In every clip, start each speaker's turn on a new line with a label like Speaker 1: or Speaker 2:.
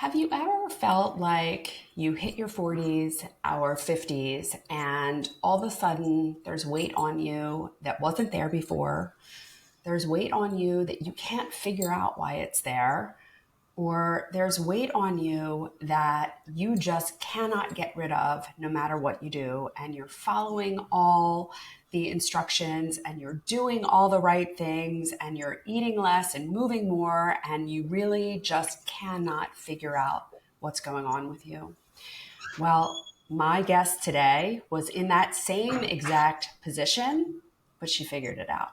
Speaker 1: Have you ever felt like you hit your 40s or 50s and all of a sudden there's weight on you that wasn't there before? There's weight on you that you can't figure out why it's there, or there's weight on you that you just cannot get rid of no matter what you do, and you're following all the instructions and you're doing all the right things and you're eating less and moving more, and you really just cannot figure out what's going on with you. Well, my guest today was in that same exact position, but she figured it out.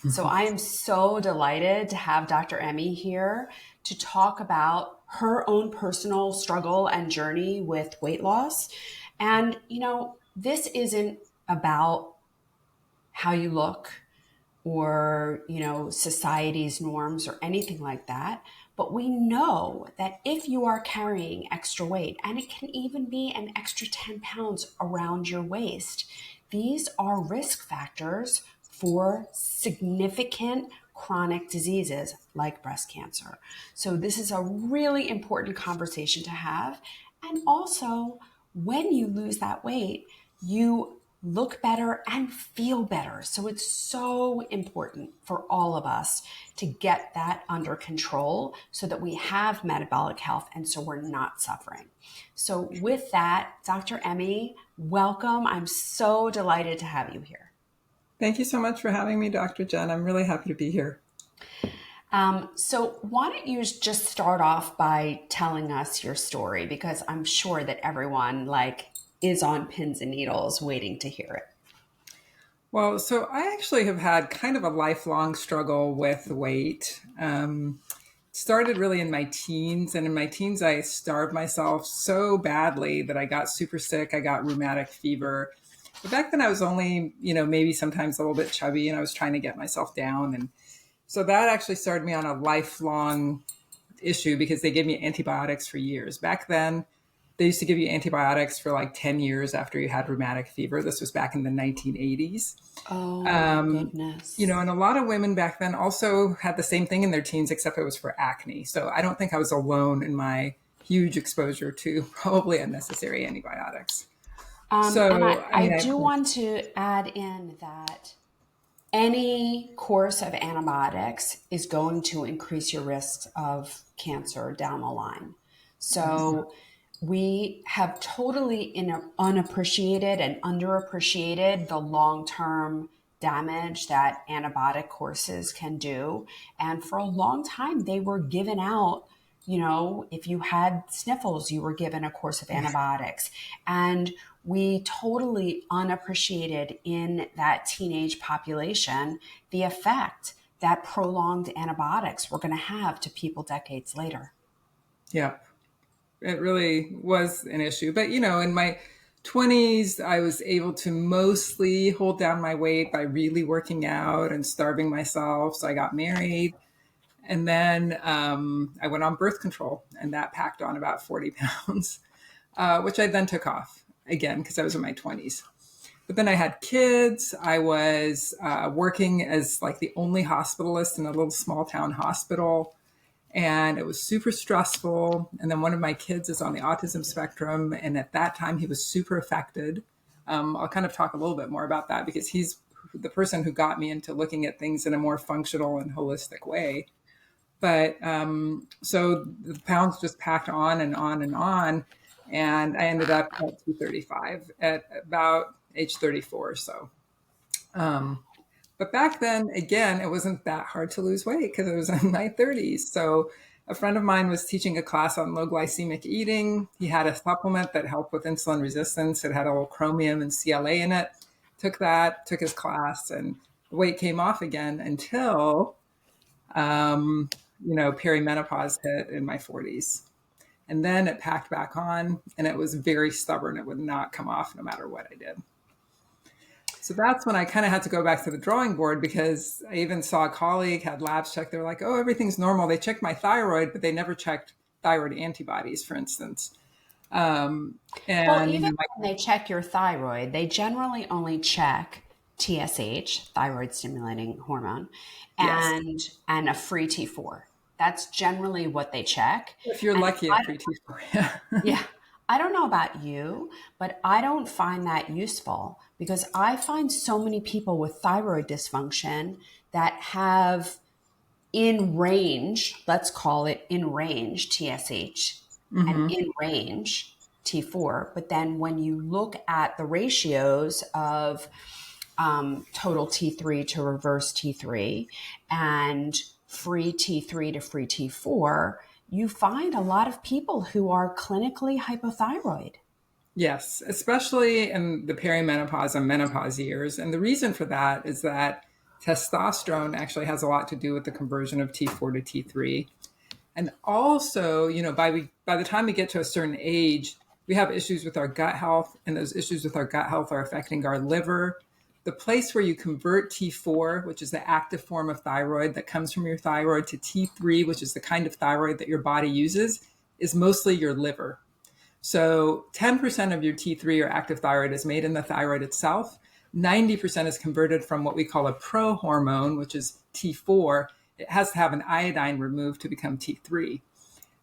Speaker 1: So I am so delighted to have Dr. Emmy here to talk about her own personal struggle and journey with weight loss. And, this isn't about how you look or, society's norms or anything like that. But we know that if you are carrying extra weight, and it can even be an extra 10 pounds around your waist, these are risk factors for significant chronic diseases like breast cancer. So this is a really important conversation to have. And also, when you lose that weight, you look better and feel better. So it's so important for all of us to get that under control so that we have metabolic health and so we're not suffering. So with that, Dr. Emmy, welcome. I'm so delighted to have you here.
Speaker 2: Thank you so much for having me, Dr. Jenn. I'm really happy to be here.
Speaker 1: So why don't you just start off by telling us your story, because I'm sure that everyone is on pins and needles waiting to hear it.
Speaker 2: Well, so I actually have had kind of a lifelong struggle with weight. Started really in my teens, and in my teens, I starved myself so badly that I got super sick. I got rheumatic fever. But back then I was only, maybe sometimes a little bit chubby, and I was trying to get myself down. And so that actually started me on a lifelong issue because they gave me antibiotics for years. Back then, they used to give you antibiotics for like 10 years after you had rheumatic fever. This was back in the 1980s.
Speaker 1: Oh, my goodness.
Speaker 2: And a lot of women back then also had the same thing in their teens, except it was for acne. So I don't think I was alone in my huge exposure to probably unnecessary antibiotics.
Speaker 1: And I do want to add in that any course of antibiotics is going to increase your risks of cancer down the line. So we have totally unappreciated and underappreciated the long-term damage that antibiotic courses can do. And for a long time, they were given out. If you had sniffles, you were given a course of antibiotics. And we totally unappreciated in that teenage population the effect that prolonged antibiotics were going to have to people decades later.
Speaker 2: Yeah, it really was an issue. But, in my 20s, I was able to mostly hold down my weight by really working out and starving myself. So I got married. And then I went on birth control, and that packed on about 40 pounds, which I then took off again because I was in my 20s. But then I had kids. I was working as like the only hospitalist in a little small town hospital, and it was super stressful. And then one of my kids is on the autism spectrum, and at that time he was super affected. I'll kind of talk a little bit more about that because he's the person who got me into looking at things in a more functional and holistic way. But so the pounds just packed on and on and on. And I ended up at 235 at about age 34 or so. But back then, again, it wasn't that hard to lose weight because I was in my 30s. So a friend of mine was teaching a class on low glycemic eating. He had a supplement that helped with insulin resistance. It had a little chromium and CLA in it. Took his class, and the weight came off again until perimenopause hit in my 40s. And then it packed back on, and it was very stubborn. It would not come off no matter what I did. So that's when I kind of had to go back to the drawing board because I even saw a colleague had labs checked. They were like, oh, everything's normal. They checked my thyroid, but they never checked thyroid antibodies, for instance.
Speaker 1: Well, even when they check your thyroid, they generally only check TSH, thyroid stimulating hormone, and a free T4. That's generally what they check.
Speaker 2: If you're
Speaker 1: And
Speaker 2: lucky at free T4. Yeah.
Speaker 1: yeah, I don't know about you, but I don't find that useful because I find so many people with thyroid dysfunction that have in range, let's call it in range TSH and
Speaker 2: Mm-hmm.
Speaker 1: in range T4. But then when you look at the ratios of total T3 to reverse T3 and free T3 to free T4, you find a lot of people who are clinically hypothyroid.
Speaker 2: Yes, especially in the perimenopause and menopause years. And the reason for that is that testosterone actually has a lot to do with the conversion of T4 to T3. And also, by the time we get to a certain age, we have issues with our gut health, and those issues with our gut health are affecting our liver. The place where you convert T4, which is the active form of thyroid that comes from your thyroid, to T3, which is the kind of thyroid that your body uses, is mostly your liver. So 10% of your T3 or active thyroid is made in the thyroid itself. 90% is converted from what we call a prohormone, which is T4. It has to have an iodine removed to become T3.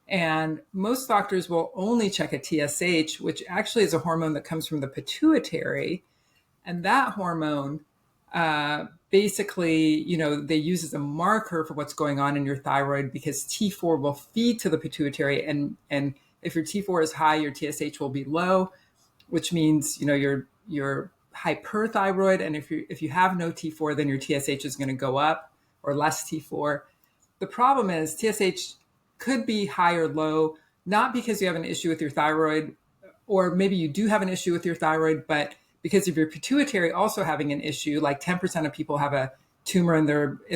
Speaker 2: And most doctors will only check a TSH, which actually is a hormone that comes from the pituitary. And that hormone, basically, they use as a marker for what's going on in your thyroid because T4 will feed to the pituitary. And if your T4 is high, your TSH will be low, which means, you're hyperthyroid. And if you have no T4, then your TSH is going to go up or less T4. The problem is TSH could be high or low, not because you have an issue with your thyroid, or maybe you do have an issue with your thyroid, but because of your pituitary also having an issue. Like 10% of people have a tumor in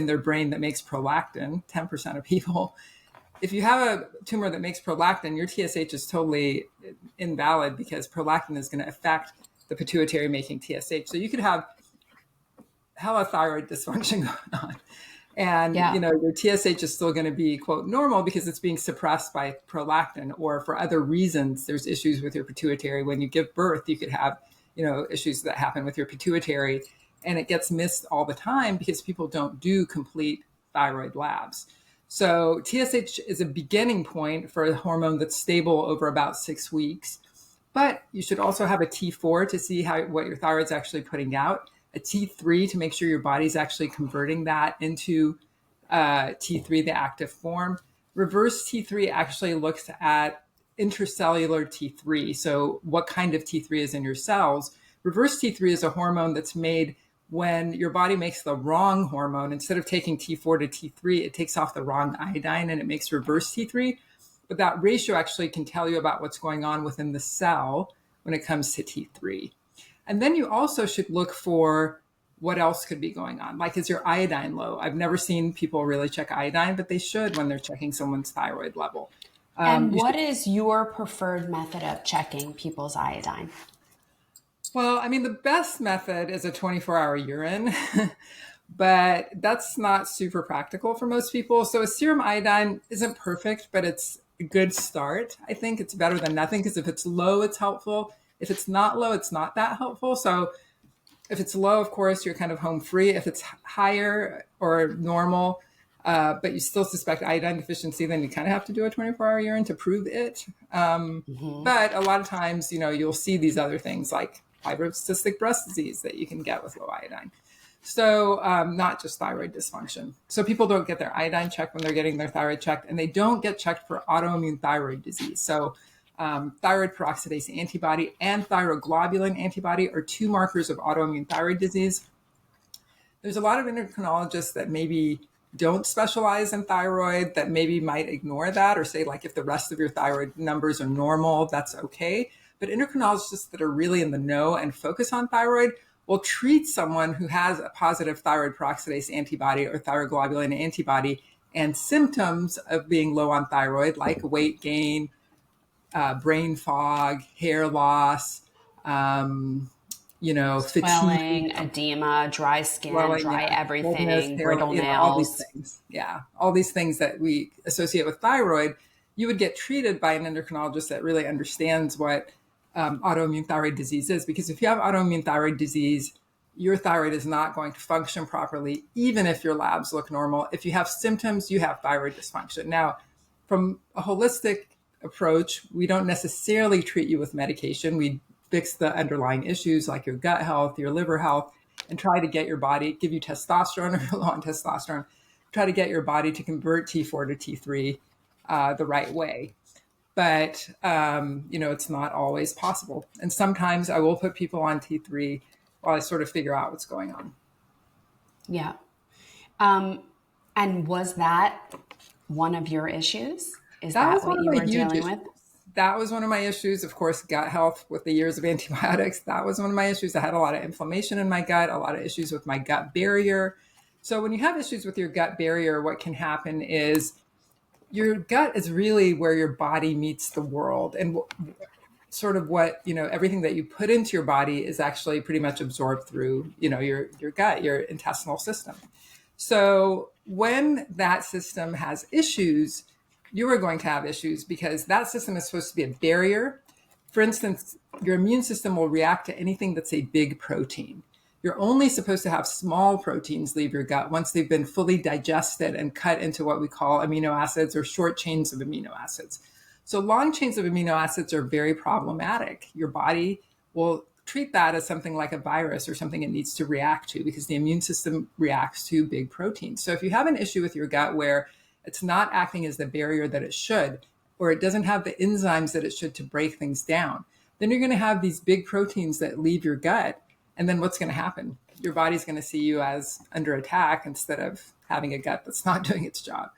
Speaker 2: their brain that makes prolactin. 10% of people. If you have a tumor that makes prolactin, your TSH is totally invalid because prolactin is going to affect the pituitary making TSH. So you could have hella thyroid dysfunction going on. And,
Speaker 1: Yeah.
Speaker 2: your TSH is still going to be, quote, normal because it's being suppressed by prolactin, or for other reasons, there's issues with your pituitary. When you give birth, you could have, issues that happen with your pituitary, and it gets missed all the time because people don't do complete thyroid labs. So TSH is a beginning point for a hormone that's stable over about 6 weeks. But you should also have a T4 to see what your thyroid's actually putting out, a T3 to make sure your body's actually converting that into T3, the active form. Reverse T3 actually looks at intracellular T3. So what kind of T3 is in your cells? Reverse T3 is a hormone that's made when your body makes the wrong hormone. Instead of taking T4 to T3, it takes off the wrong iodine and it makes reverse T3. But that ratio actually can tell you about what's going on within the cell when it comes to T3. And then you also should look for what else could be going on. Like, is your iodine low? I've never seen people really check iodine, but they should when they're checking someone's thyroid level.
Speaker 1: And what is your preferred method of checking people's iodine?
Speaker 2: Well, I mean, the best method is a 24-hour urine, but that's not super practical for most people. So a serum iodine isn't perfect, but it's a good start. I think it's better than nothing because if it's low, it's helpful. If it's not low, it's not that helpful. So if it's low, of course, you're kind of home free. If it's higher or normal, but you still suspect iodine deficiency, then you kind of have to do a 24-hour urine to prove it. But a lot of times, you'll see these other things like fibrocystic breast disease that you can get with low iodine. So not just thyroid dysfunction. So people don't get their iodine checked when they're getting their thyroid checked, and they don't get checked for autoimmune thyroid disease. So thyroid peroxidase antibody and thyroglobulin antibody are two markers of autoimmune thyroid disease. There's a lot of endocrinologists that maybe don't specialize in thyroid that maybe might ignore that or say, like, if the rest of your thyroid numbers are normal, that's okay. But endocrinologists that are really in the know and focus on thyroid will treat someone who has a positive thyroid peroxidase antibody or thyroglobulin antibody and symptoms of being low on thyroid, like weight gain, brain fog, hair loss, fatigue,
Speaker 1: Swelling, edema, dry skin,
Speaker 2: swelling,
Speaker 1: dry
Speaker 2: redness,
Speaker 1: everything,
Speaker 2: hair,
Speaker 1: brittle
Speaker 2: all these
Speaker 1: nails.
Speaker 2: things. Yeah, all these things that we associate with thyroid, you would get treated by an endocrinologist that really understands what autoimmune thyroid disease is. Because if you have autoimmune thyroid disease, your thyroid is not going to function properly, even if your labs look normal. If you have symptoms, you have thyroid dysfunction. Now, from a holistic approach, we don't necessarily treat you with medication. We fix the underlying issues like your gut health, your liver health, and try to get your body, give you testosterone if you're low on testosterone, try to get your body to convert T4 to T3 the right way. But, it's not always possible. And sometimes I will put people on T3 while I sort of figure out what's going on.
Speaker 1: Yeah. And was that one of your issues? Is that what you were dealing with?
Speaker 2: That was one of my issues. Of course, gut health with the years of antibiotics. That was one of my issues. I had a lot of inflammation in my gut, a lot of issues with my gut barrier. So when you have issues with your gut barrier, what can happen is your gut is really where your body meets the world. And sort of what, everything that you put into your body is actually pretty much absorbed through, your gut, your intestinal system. So when that system has issues, you are going to have issues because that system is supposed to be a barrier. For instance, your immune system will react to anything that's a big protein. You're only supposed to have small proteins leave your gut once they've been fully digested and cut into what we call amino acids or short chains of amino acids. So long chains of amino acids are very problematic. Your body will treat that as something like a virus or something it needs to react to because the immune system reacts to big proteins. So if you have an issue with your gut where it's not acting as the barrier that it should, or it doesn't have the enzymes that it should to break things down, then you're going to have these big proteins that leave your gut. And then what's going to happen? Your body's going to see you as under attack instead of having a gut that's not doing its job.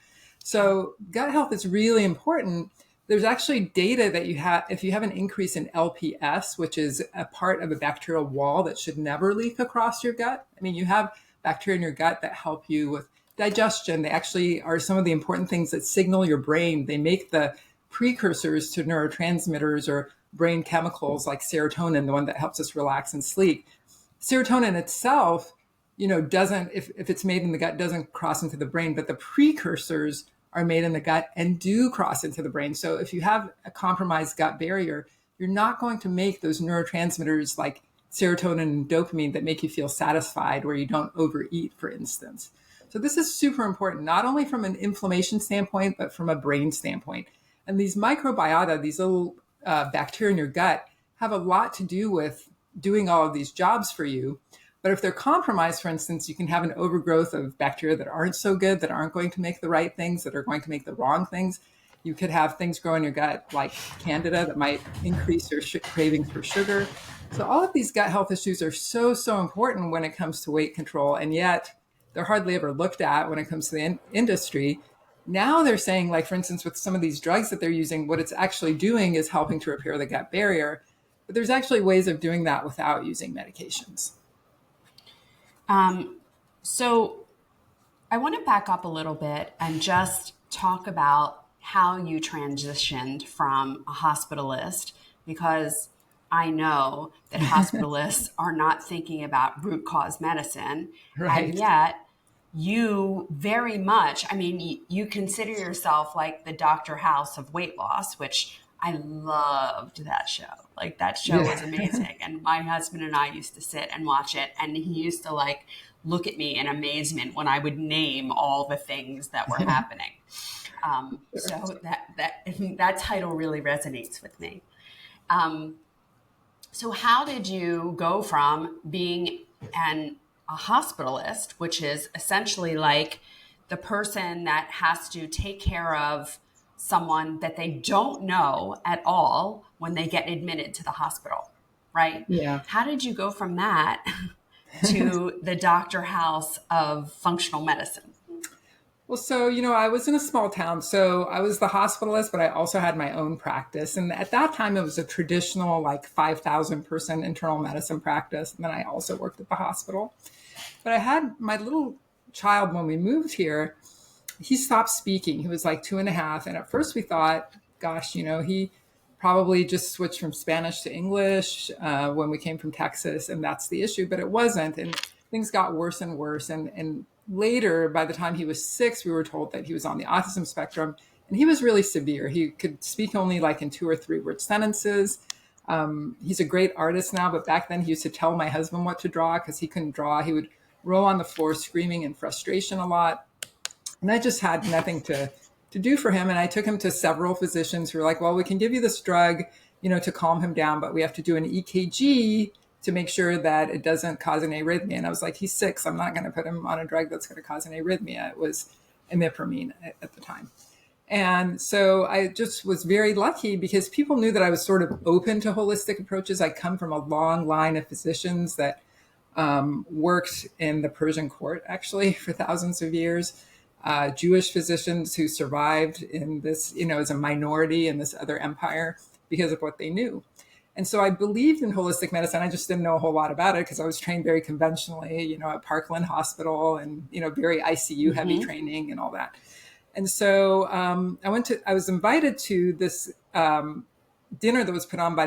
Speaker 2: So gut health is really important. There's actually data that if you have an increase in LPS, which is a part of a bacterial wall that should never leak across your gut. I mean, you have bacteria in your gut that help you with digestion. They actually are some of the important things that signal your brain. They make the precursors to neurotransmitters or brain chemicals like serotonin, the one that helps us relax and sleep. Serotonin itself, doesn't, if it's made in the gut, doesn't cross into the brain, but the precursors are made in the gut and do cross into the brain. So if you have a compromised gut barrier, you're not going to make those neurotransmitters like serotonin and dopamine that make you feel satisfied where you don't overeat, for instance. So this is super important, not only from an inflammation standpoint, but from a brain standpoint. And these microbiota, these little bacteria in your gut, have a lot to do with doing all of these jobs for you. But if they're compromised, for instance, you can have an overgrowth of bacteria that aren't so good, that aren't going to make the right things, that are going to make the wrong things. You could have things grow in your gut like candida that might increase your cravings for sugar. So all of these gut health issues are so, so important when it comes to weight control. And yet they're hardly ever looked at when it comes to the industry. Now they're saying, like, for instance, with some of these drugs that they're using, what it's actually doing is helping to repair the gut barrier. But there's actually ways of doing that without using medications.
Speaker 1: So I want to back up a little bit and just talk about how you transitioned from a hospitalist, because I know that hospitalists are not thinking about root cause medicine.
Speaker 2: Right.
Speaker 1: And yet you very much, you consider yourself like the Dr. House of weight loss, which I loved that show. Like, that show was amazing. And my husband and I used to sit and watch it. And he used to look at me in amazement when I would name all the things that were happening. So that title really resonates with me. So how did you go from being a hospitalist, which is essentially like the person that has to take care of someone that they don't know at all when they get admitted to the hospital, right?
Speaker 2: Yeah.
Speaker 1: How did you go from that to the Dr. House of functional medicine?
Speaker 2: Well, so, I was in a small town, so I was the hospitalist, but I also had my own practice. And at that time, it was a traditional, 5,000 person internal medicine practice. And then I also worked at the hospital. But I had my little child when we moved here. He stopped speaking. He was 2.5. And at first we thought, gosh, he probably just switched from Spanish to English when we came from Texas. And that's the issue. But it wasn't. And things got worse and worse. And later, by the time he was 6, we were told that he was on the autism spectrum. And he was really severe. He could speak only in 2 or 3 word sentences. He's a great artist now, but back then he used to tell my husband what to draw because he couldn't draw. He would roll on the floor screaming in frustration a lot. And I just had nothing to do for him. And I took him to several physicians who were like, well, we can give you this drug, to calm him down, but we have to do an EKG to make sure that it doesn't cause an arrhythmia. And I was like, he's 6. I'm not going to put him on a drug that's going to cause an arrhythmia. It was imipramine at the time. And so I just was very lucky because people knew that I was sort of open to holistic approaches. I come from a long line of physicians that worked in the Persian court, actually, for thousands of years. Jewish physicians who survived in this, as a minority in this other empire because of what they knew. And so I believed in holistic medicine. I just didn't know a whole lot about it because I was trained very conventionally, at Parkland Hospital and, very ICU heavy training and all that. And so I was invited to this dinner that was put on by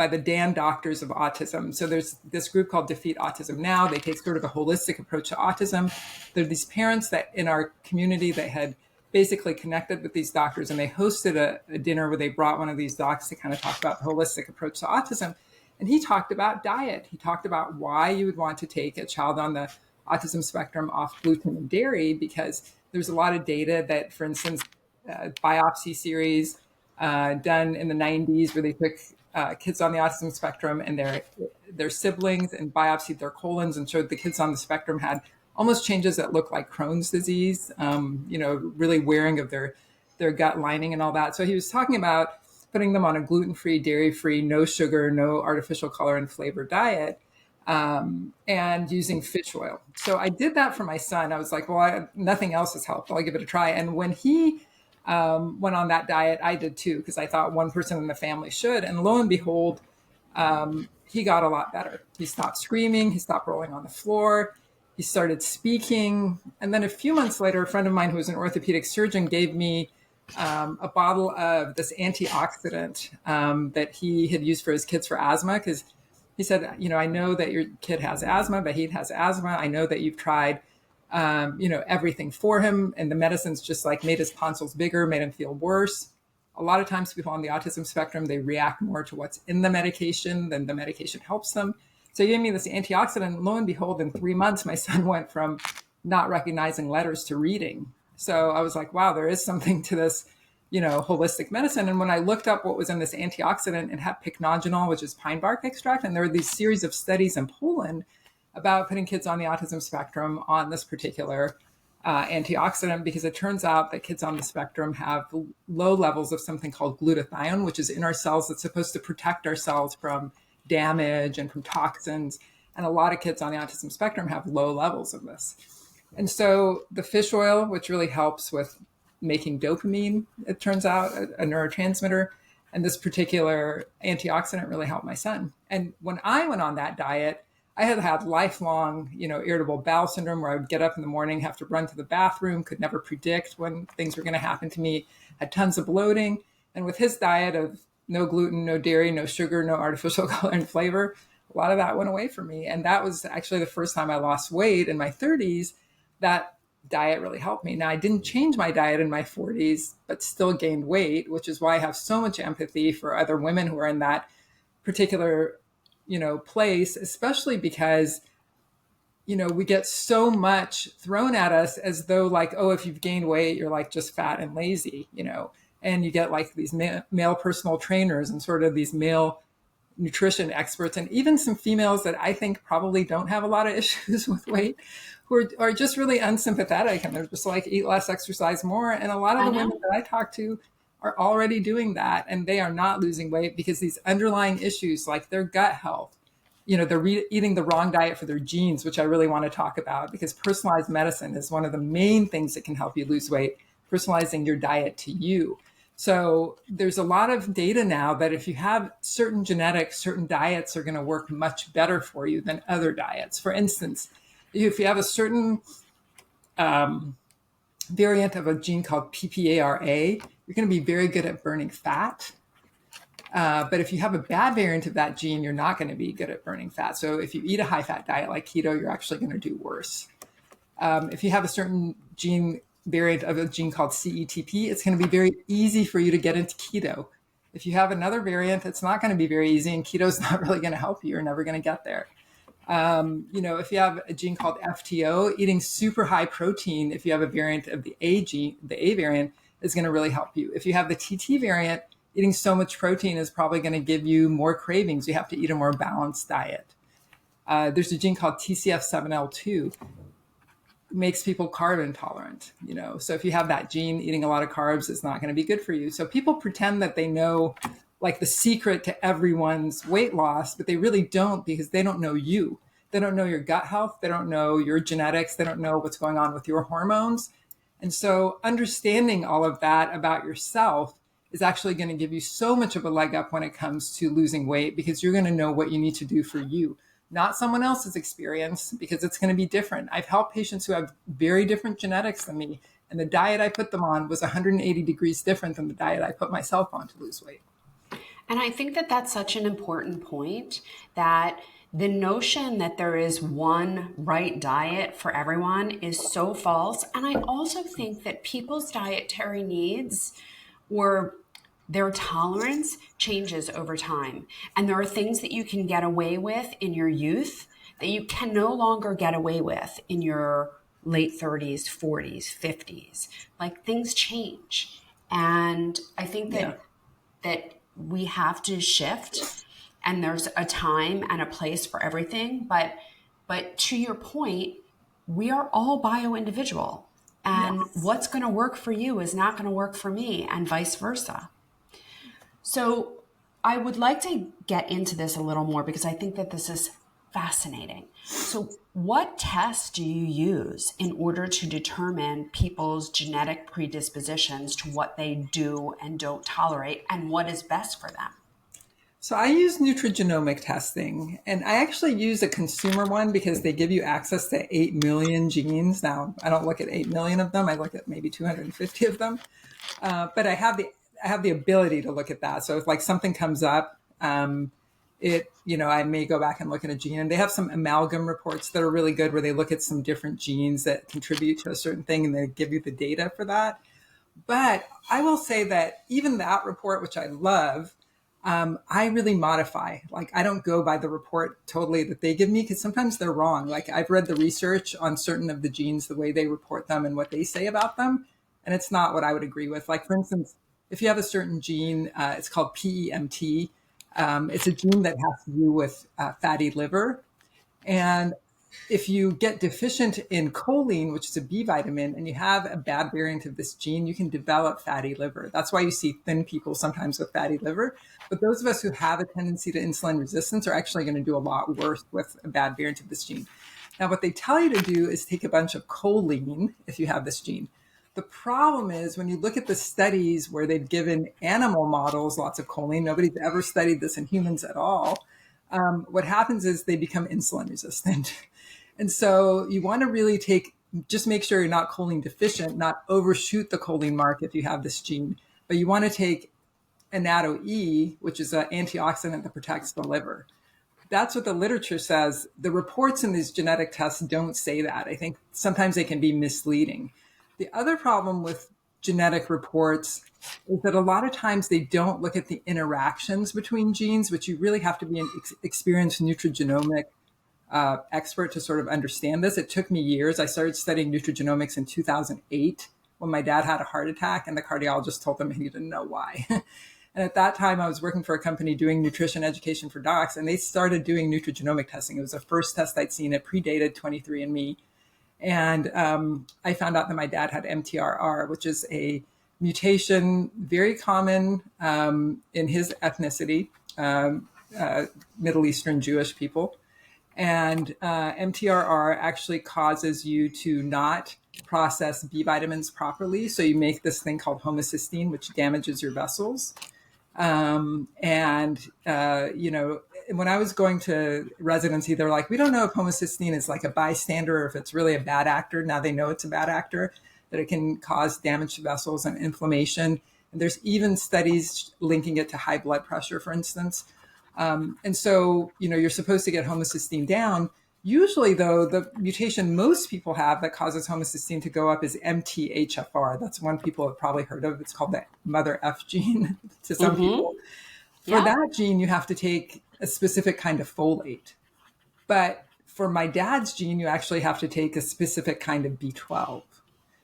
Speaker 2: the Dan Doctors of Autism. So there's this group called Defeat Autism Now. They take sort of a holistic approach to autism. There are these parents that in our community that had basically connected with these doctors, and they hosted a dinner where they brought one of these docs to kind of talk about the holistic approach to autism. And he talked about diet. He talked about why you would want to take a child on the autism spectrum off gluten and dairy, because there's a lot of data that, for instance, biopsy series done in the 90s where they took kids on the autism spectrum and their siblings and biopsied their colons and showed the kids on the spectrum had almost changes that look like Crohn's disease, really wearing of their gut lining and all that. So he was talking about putting them on a gluten-free, dairy-free, no sugar, no artificial color and flavor diet, and using fish oil. So I did that for my son. I was like, well, nothing else has helped. I'll give it a try. And when he went on that diet, I did too, because I thought one person in the family should. And lo and behold, he got a lot better. He stopped screaming. He stopped rolling on the floor. He started speaking. And then a few months later, a friend of mine who was an orthopedic surgeon gave me a bottle of this antioxidant that he had used for his kids for asthma, because he said, I know that your kid has asthma, but he has asthma. I know that you've tried, everything for him. And the medicines just like made his tonsils bigger, made him feel worse. A lot of times people on the autism spectrum, they react more to what's in the medication than the medication helps them. So he gave me this antioxidant. Lo and behold, in 3 months, my son went from not recognizing letters to reading. So I was like, wow, there is something to this, holistic medicine. And when I looked up what was in this antioxidant, it had pycnogenol, which is pine bark extract. And there were these series of studies in Poland about putting kids on the autism spectrum on this particular antioxidant, because it turns out that kids on the spectrum have low levels of something called glutathione, which is in our cells that's supposed to protect our cells from damage and from toxins. And a lot of kids on the autism spectrum have low levels of this. And so the fish oil, which really helps with making dopamine, it turns out, a neurotransmitter, and this particular antioxidant really helped my son. And when I went on that diet, I had lifelong, irritable bowel syndrome, where I would get up in the morning, have to run to the bathroom, could never predict when things were going to happen to me, had tons of bloating. And with his diet of no gluten, no dairy, no sugar, no artificial color and flavor, a lot of that went away from me. And that was actually the first time I lost weight in my 30s. That diet really helped me. Now, I didn't change my diet in my 40s, but still gained weight, which is why I have so much empathy for other women who are in that particular place, especially because, we get so much thrown at us as though like, oh, if you've gained weight, you're like just fat and lazy, and you get like these male personal trainers and sort of these male nutrition experts, and even some females that I think probably don't have a lot of issues with weight, who are just really unsympathetic, and they're just like, eat less, exercise more. And a lot of the women that I talk to are already doing that, and they are not losing weight because these underlying issues like their gut health, they're eating the wrong diet for their genes, which I really want to talk about, because personalized medicine is one of the main things that can help you lose weight, personalizing your diet to you. So there's a lot of data now that if you have certain genetics, certain diets are going to work much better for you than other diets. For instance, if you have a certain variant of a gene called PPARA, you're going to be very good at burning fat. But if you have a bad variant of that gene, you're not going to be good at burning fat. So if you eat a high-fat diet like keto, you're actually going to do worse. If you have a certain gene variant of a gene called CETP, it's going to be very easy for you to get into keto. If you have another variant, it's not going to be very easy, and keto's not really going to help you. You're never going to get there. If you have a gene called FTO, eating super high protein, if you have a variant of the A gene, the A variant, is going to really help you. If you have the TT variant, eating so much protein is probably going to give you more cravings. You have to eat a more balanced diet. There's a gene called TCF7L2, makes people carb intolerant. So if you have that gene, eating a lot of carbs is not going to be good for you. So people pretend that they know like the secret to everyone's weight loss, but they really don't, because they don't know you. They don't know your gut health. They don't know your genetics. They don't know what's going on with your hormones. And so understanding all of that about yourself is actually going to give you so much of a leg up when it comes to losing weight, because you're going to know what you need to do for you, not someone else's experience, because it's going to be different. I've helped patients who have very different genetics than me, and the diet I put them on was 180 degrees different than the diet I put myself on to lose weight.
Speaker 1: And I think that that's such an important point, that the notion that there is one right diet for everyone is so false. And I also think that people's dietary needs or their tolerance changes over time. And there are things that you can get away with in your youth that you can no longer get away with in your late 30s, 40s, 50s. Like, things change. And I think that we have to shift, and there's a time and a place for everything. But to your point, we are all bio-individual, and what's going to work for you is not going to work for me, and vice versa. So I would like to get into this a little more, because I think that this is fascinating. So what tests do you use in order to determine people's genetic predispositions to what they do and don't tolerate, and what is best for them?
Speaker 2: So I use Nutrigenomic testing, and I actually use a consumer one because they give you access to 8 million genes. Now, I don't look at 8 million of them. I look at maybe 250 of them. But I have the ability to look at that. So if like something comes up, I may go back and look at a gene, and they have some amalgam reports that are really good, where they look at some different genes that contribute to a certain thing, and they give you the data for that. But I will say that even that report, which I love, I really modify. Like, I don't go by the report totally that they give me, because sometimes they're wrong. Like, I've read the research on certain of the genes, the way they report them and what they say about them, and it's not what I would agree with. Like, for instance, if you have a certain gene, it's called PEMT. It's a gene that has to do with fatty liver. And if you get deficient in choline, which is a B vitamin, and you have a bad variant of this gene, you can develop fatty liver. That's why you see thin people sometimes with fatty liver. But those of us who have a tendency to insulin resistance are actually going to do a lot worse with a bad variant of this gene. Now, what they tell you to do is take a bunch of choline if you have this gene. The problem is, when you look at the studies where they've given animal models lots of choline, nobody's ever studied this in humans at all. What happens is they become insulin resistant. And so you want to really just make sure you're not choline deficient, not overshoot the choline mark if you have this gene, but you want to take annatto-E, which is an antioxidant that protects the liver. That's what the literature says. The reports in these genetic tests don't say that. I think sometimes they can be misleading. The other problem with genetic reports is that a lot of times they don't look at the interactions between genes, which you really have to be an experienced nutrigenomic expert to sort of understand this. It took me years. I started studying nutrigenomics in 2008 when my dad had a heart attack, and the cardiologist told him he didn't know why. And at that time, I was working for a company doing nutrition education for docs, and they started doing nutrigenomic testing. It was the first test I'd seen. It predated 23andMe. And I found out that my dad had MTRR, which is a mutation very common in his ethnicity, Middle Eastern Jewish people. And MTRR actually causes you to not process B vitamins properly. So you make this thing called homocysteine, which damages your vessels. When I was going to residency, they're like, we don't know if homocysteine is like a bystander or if it's really a bad actor. Now they know it's a bad actor, that it can cause damage to vessels and inflammation. And there's even studies linking it to high blood pressure, for instance. And so, you're supposed to get homocysteine down. Usually, though, the mutation most people have that causes homocysteine to go up is MTHFR. That's one people have probably heard of. It's called the mother F gene to some
Speaker 1: Mm-hmm.
Speaker 2: people. For
Speaker 1: Yeah.
Speaker 2: that gene, you have to take a specific kind of folate. But for my dad's gene, you actually have to take a specific kind of B12.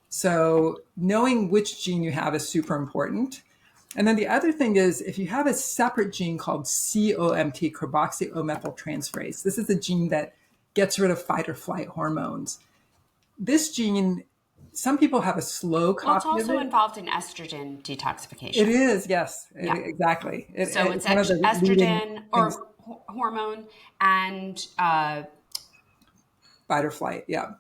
Speaker 2: So knowing which gene you have is super important. And then the other thing is if you have a separate gene called COMT, carboxyomethyltransferase, this is a gene that gets rid of fight or flight hormones. This gene, some people have a slow
Speaker 1: Well, it's
Speaker 2: copy of
Speaker 1: also
Speaker 2: it.
Speaker 1: involved in estrogen
Speaker 2: It
Speaker 1: detoxification.
Speaker 2: is, yes,
Speaker 1: Yeah.
Speaker 2: exactly.
Speaker 1: So
Speaker 2: It's
Speaker 1: it's
Speaker 2: one of the leading
Speaker 1: estrogen
Speaker 2: things,
Speaker 1: or hormone and
Speaker 2: fight or flight. Yeah.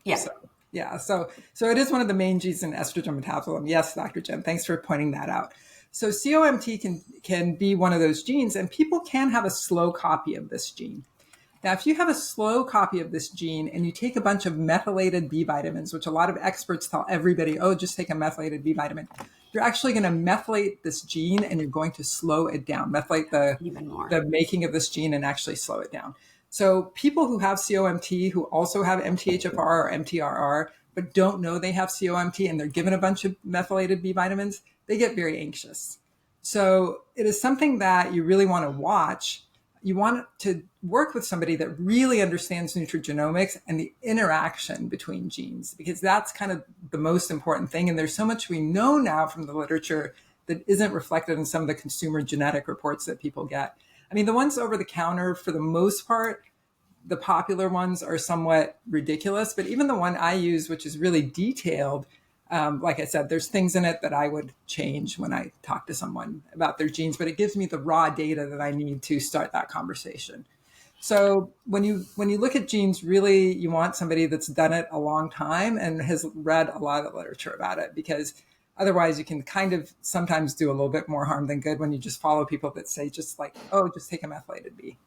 Speaker 1: yeah.
Speaker 2: So, yeah. So it is one of the main genes in estrogen metabolism. Yes, Dr. Jen, thanks for pointing that out. So COMT can be one of those genes, and people can have a slow copy of this gene. Now, if you have a slow copy of this gene and you take a bunch of methylated B vitamins, which a lot of experts tell everybody, oh, just take a methylated B vitamin, you're actually going to methylate this gene and you're going to slow it down, methylate
Speaker 1: Even more.
Speaker 2: the making of this gene and actually slow it down. So people who have COMT, who also have MTHFR or MTRR, but don't know they have COMT and they're given a bunch of methylated B vitamins, they get very anxious. So it is something that you really want to watch. You want to work with somebody that really understands nutrigenomics and the interaction between genes, because that's kind of the most important thing. And there's so much we know now from the literature that isn't reflected in some of the consumer genetic reports that people get. I mean, the ones over the counter, for the most part, the popular ones are somewhat ridiculous, but even the one I use, which is really detailed, like I said, there's things in it that I would change when I talk to someone about their genes, but it gives me the raw data that I need to start that conversation. So when you look at genes, really you want somebody that's done it a long time and has read a lot of literature about it, because otherwise you can kind of sometimes do a little bit more harm than good when you just follow people that say just like, oh, just take a methylated B,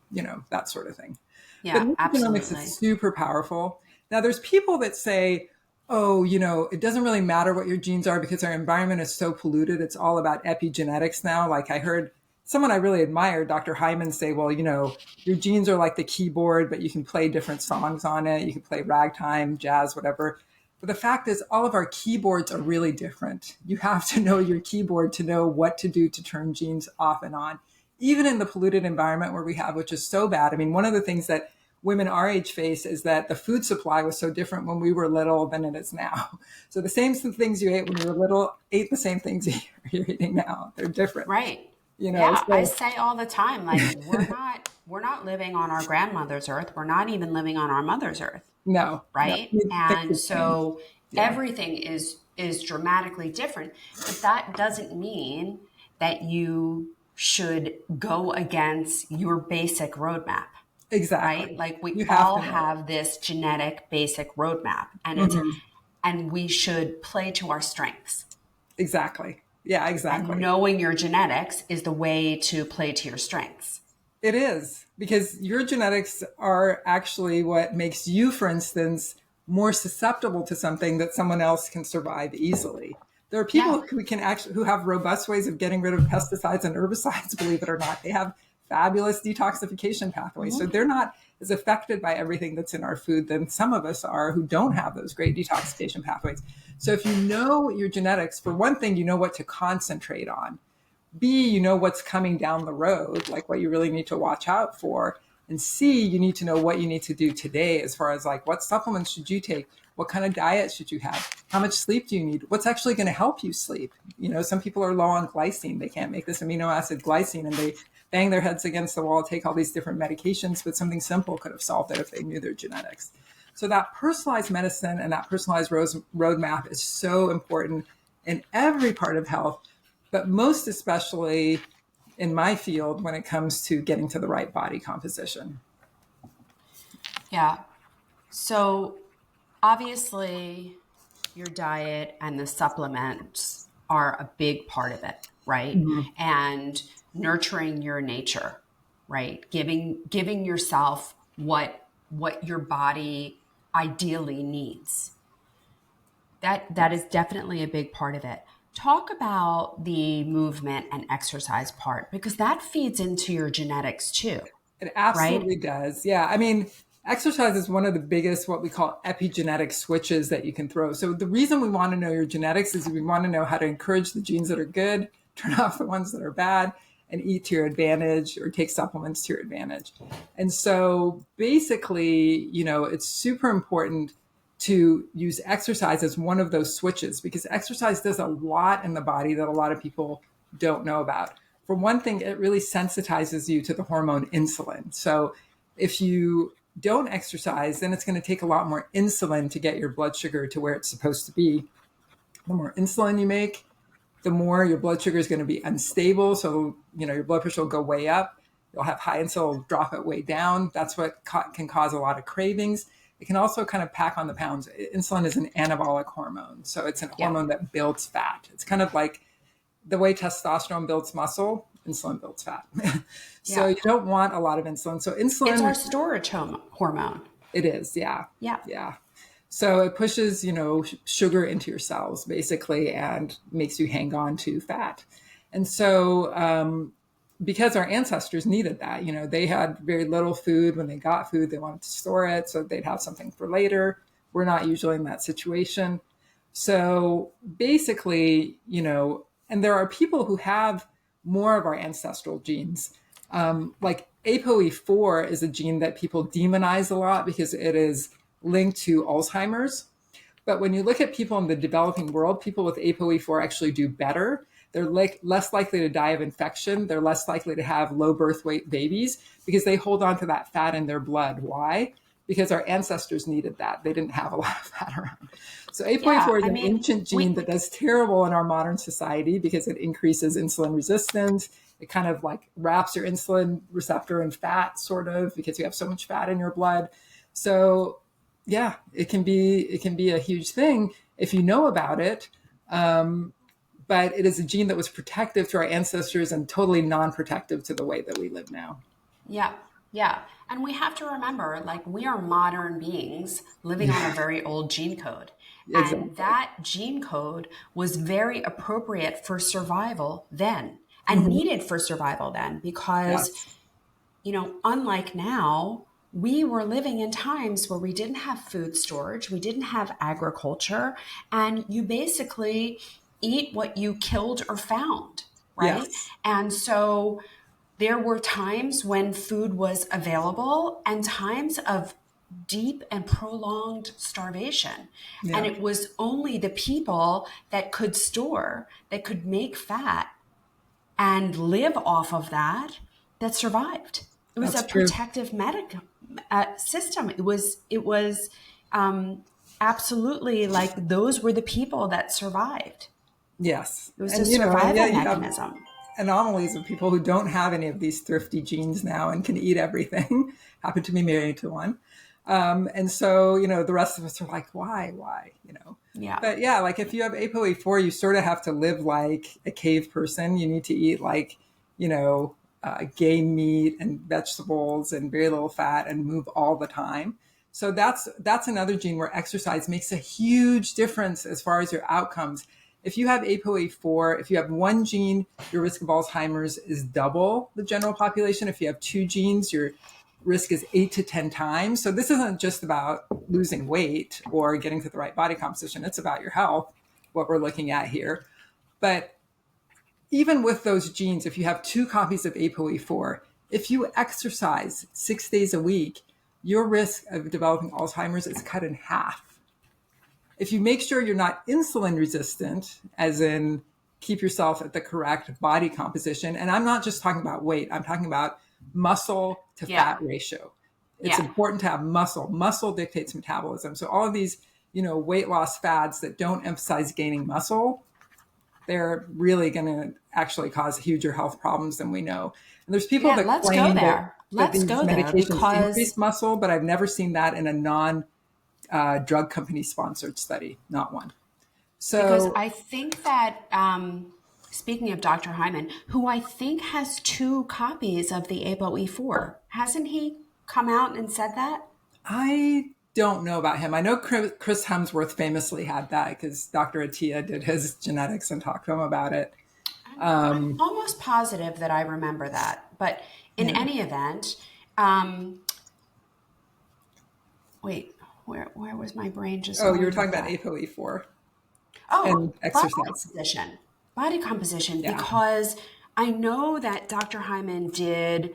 Speaker 2: that sort of thing. But
Speaker 1: Yeah,
Speaker 2: nutrigenomics is
Speaker 1: absolutely.
Speaker 2: super powerful. Now, there's people that say, oh, it doesn't really matter what your genes are because our environment is so polluted. It's all about epigenetics now. Like I heard someone I really admire, Dr. Hyman, say, well, your genes are like the keyboard, but you can play different songs on it. You can play ragtime, jazz, whatever. But the fact is, all of our keyboards are really different. You have to know your keyboard to know what to do to turn genes off and on, even in the polluted environment where we have, which is so bad. I mean, one of the things that women our age face is that the food supply was so different when we were little than it is now. So the same things you ate when you were little ate the same things you're eating now. They're different,
Speaker 1: Right. Yeah, I
Speaker 2: so
Speaker 1: say all the time, like we're not living on our grandmother's earth. We're not even living on our mother's earth,
Speaker 2: no, no,
Speaker 1: right?
Speaker 2: things
Speaker 1: And
Speaker 2: have changed.
Speaker 1: so
Speaker 2: Yeah,
Speaker 1: everything is dramatically different, but that doesn't mean that you should go against your basic roadmap, right?
Speaker 2: exactly.
Speaker 1: Like we
Speaker 2: You have
Speaker 1: all
Speaker 2: to know
Speaker 1: have this genetic basic roadmap,
Speaker 2: it. Hmm.
Speaker 1: and we should play to our strengths.
Speaker 2: Exactly. Yeah,
Speaker 1: And
Speaker 2: exactly.
Speaker 1: knowing your genetics is the way to play to your strengths.
Speaker 2: It is, because your genetics are actually what makes you, for instance, more susceptible to something that someone else can survive easily. There are
Speaker 1: Yeah.
Speaker 2: people who have robust ways of getting rid of pesticides and herbicides, believe it or not. They have fabulous detoxification pathways. So
Speaker 1: Mhm.
Speaker 2: they're not as affected by everything that's in our food than some of us are who don't have those great detoxification pathways. So if you know your genetics, for one thing, you know what to concentrate on. B, you know what's coming down the road, like what you really need to watch out for. And C, you need to know what you need to do today as far as like what supplements should you take? What kind of diet should you have? How much sleep do you need? What's actually going to help you sleep? Some people are low on glycine. They can't make this amino acid glycine and they bang their heads against the wall, take all these different medications, but something simple could have solved it if they knew their genetics. So that personalized medicine and that personalized roadmap is so important in every part of health, but most especially in my field when it comes to getting to the right body composition.
Speaker 1: Yeah. So obviously, your diet and the supplements are a big part of it, right?
Speaker 2: Mhm.
Speaker 1: And nurturing your nature, right? Giving yourself what your body ideally needs. That is definitely a big part of it. Talk about the movement and exercise part because that feeds into your genetics too,
Speaker 2: It
Speaker 1: right?
Speaker 2: absolutely does. Yeah. I mean, Exercise is one of the biggest, what we call epigenetic switches that you can throw. So the reason we want to know your genetics is we want to know how to encourage the genes that are good, turn off the ones that are bad, and eat to your advantage or take supplements to your advantage. And so basically, it's super important to use exercise as one of those switches, because exercise does a lot in the body that a lot of people don't know about. For one thing, it really sensitizes you to the hormone insulin. So if you don't exercise, then it's going to take a lot more insulin to get your blood sugar to where it's supposed to be. The more insulin you make, the more your blood sugar is going to be unstable. So, your blood pressure will go way up. You'll have high insulin, drop it way down. That's what can cause a lot of cravings. It can also kind of pack on the pounds. Insulin is an anabolic hormone. So it's a
Speaker 1: Yeah.
Speaker 2: hormone that builds fat. It's kind of like the way testosterone builds muscle, insulin builds fat. So
Speaker 1: Yeah.
Speaker 2: you don't want a lot of insulin. So insulin,
Speaker 1: It's our storage hormone.
Speaker 2: it is, yeah.
Speaker 1: Yeah.
Speaker 2: Yeah. So it pushes, sugar into your cells basically and makes you hang on to fat. And so, because our ancestors needed that, they had very little food. When they got food, they wanted to store it so they'd have something for later. We're not usually in that situation. So basically, and there are people who have more of our ancestral genes. Like ApoE4 is a gene that people demonize a lot because it is linked to Alzheimer's. But when you look at people in the developing world, people with ApoE4 actually do better. They're less likely to die of infection. They're less likely to have low birth weight babies because they hold on to that fat in their blood. Why? Because our ancestors needed that. They didn't have a lot of fat around. So
Speaker 1: Yeah.
Speaker 2: ApoE4 is
Speaker 1: I
Speaker 2: an
Speaker 1: mean,
Speaker 2: ancient gene
Speaker 1: we,
Speaker 2: that does terrible in our modern society because it increases insulin resistance. It kind of like wraps your insulin receptor in fat, sort of, because you have so much fat in your blood. So yeah, it can be a huge thing if you know about it. But it is a gene that was protective to our ancestors and totally non-protective to the way that we live now.
Speaker 1: yeah. Yeah. And we have to remember, like, we are modern beings living on a
Speaker 2: Yeah,
Speaker 1: very old gene code. And
Speaker 2: exactly.
Speaker 1: that gene code was very appropriate for survival then and
Speaker 2: Hmm.
Speaker 1: needed for survival then because,
Speaker 2: Yes.
Speaker 1: unlike now, we were living in times where we didn't have food storage, we didn't have agriculture, and you basically eat what you killed or found, right?
Speaker 2: Yes.
Speaker 1: And so there were times when food was available and times of deep and prolonged starvation. And
Speaker 2: Yeah.
Speaker 1: it was only the people that could store, that could make fat and live off of that survived. It was a
Speaker 2: That's true.
Speaker 1: protective system. It was absolutely like those were the people that survived.
Speaker 2: Yes.
Speaker 1: It was a
Speaker 2: And
Speaker 1: survival
Speaker 2: yet you have
Speaker 1: mechanism.
Speaker 2: anomalies of people who don't have any of these thrifty genes now and can eat everything. Happen to be married to one. And so, the rest of us are like, why?
Speaker 1: Yeah.
Speaker 2: But yeah, like if you have ApoE4, you sort of have to live like a cave person. You need to eat like, game meat and vegetables and very little fat and move all the time. So that's another gene where exercise makes a huge difference as far as your outcomes. If you have ApoE4, if you have one gene, your risk of Alzheimer's is double the general population. If you have two genes, your risk is 8 to 10 times. So this isn't just about losing weight or getting to the right body composition. It's about your health, what we're looking at here. But even with those genes, if you have two copies of ApoE4, if you exercise 6 days a week, your risk of developing Alzheimer's is cut in half. If you make sure you're not insulin resistant, as in keep yourself at the correct body composition, and I'm not just talking about weight, I'm talking about muscle to
Speaker 1: Yeah.
Speaker 2: fat ratio. It's
Speaker 1: Yeah.
Speaker 2: important to have muscle. Muscle dictates metabolism. So all of these, weight loss fads that don't emphasize gaining muscle, they're really going to actually cause huger health problems than we know. And there's people
Speaker 1: Yeah,
Speaker 2: that
Speaker 1: let's go
Speaker 2: claim that
Speaker 1: there.
Speaker 2: that
Speaker 1: Let's
Speaker 2: these
Speaker 1: go there
Speaker 2: medications
Speaker 1: because
Speaker 2: increase muscle, but I've never seen that in a non drug company sponsored study, not one.
Speaker 1: because
Speaker 2: So
Speaker 1: I think that speaking of Dr. Hyman, who I think has two copies of the ApoE4, hasn't he come out and said that?
Speaker 2: I don't know about him. I know Chris Hemsworth famously had that because Dr. Attia did his genetics and talked to him about it.
Speaker 1: I'm almost positive that I remember that. But in
Speaker 2: Yeah.
Speaker 1: any event, um, Wait, where was my brain just
Speaker 2: Oh, you were
Speaker 1: going
Speaker 2: talking
Speaker 1: with
Speaker 2: about
Speaker 1: that?
Speaker 2: ApoE4
Speaker 1: Oh,
Speaker 2: and exercise.
Speaker 1: body composition,
Speaker 2: Yeah.
Speaker 1: because I know that Dr. Hyman did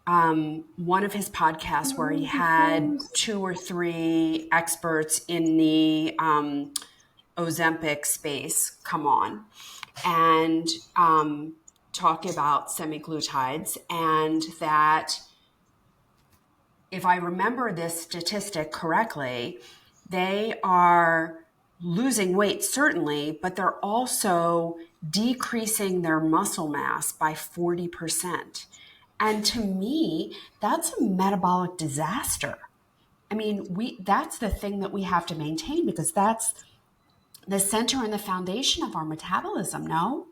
Speaker 1: one of his podcasts where he
Speaker 2: Oh,
Speaker 1: had
Speaker 2: before.
Speaker 1: two or three experts in the Ozempic space come on and talk about semaglutides, and that if I remember this statistic correctly, they are losing weight, certainly, but they're also decreasing their muscle mass by 40%. And to me, that's a metabolic disaster. I mean, that's the thing that we have to maintain, because that's the center and the foundation of our metabolism, no?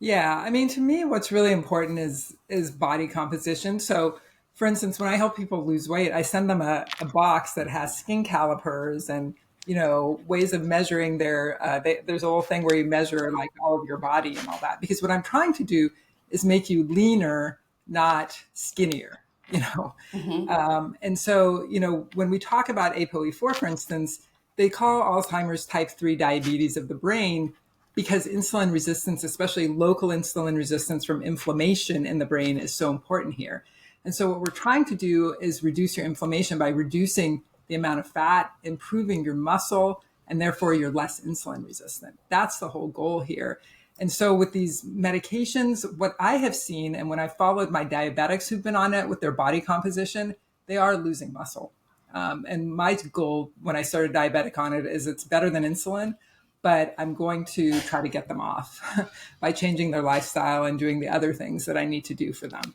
Speaker 2: Yeah, I mean, to me, what's really important is body composition. So, for instance, when I help people lose weight, I send them a box that has skin calipers and ways of measuring their. There's a whole thing where you measure like all of your body and all that. Because what I'm trying to do is make you leaner, not skinnier. You know,
Speaker 1: Mm-hmm.
Speaker 2: and so when we talk about ApoE4, for instance, they call Alzheimer's type 3 diabetes of the brain because insulin resistance, especially local insulin resistance from inflammation in the brain, is so important here. And so what we're trying to do is reduce your inflammation by reducing the amount of fat, improving your muscle, and therefore you're less insulin resistant. That's the whole goal here. And so with these medications, what I have seen, and when I followed my diabetics who've been on it with their body composition, they are losing muscle. And my goal when I started diabetic on it is it's better than insulin, but I'm going to try to get them off by changing their lifestyle and doing the other things that I need to do for them.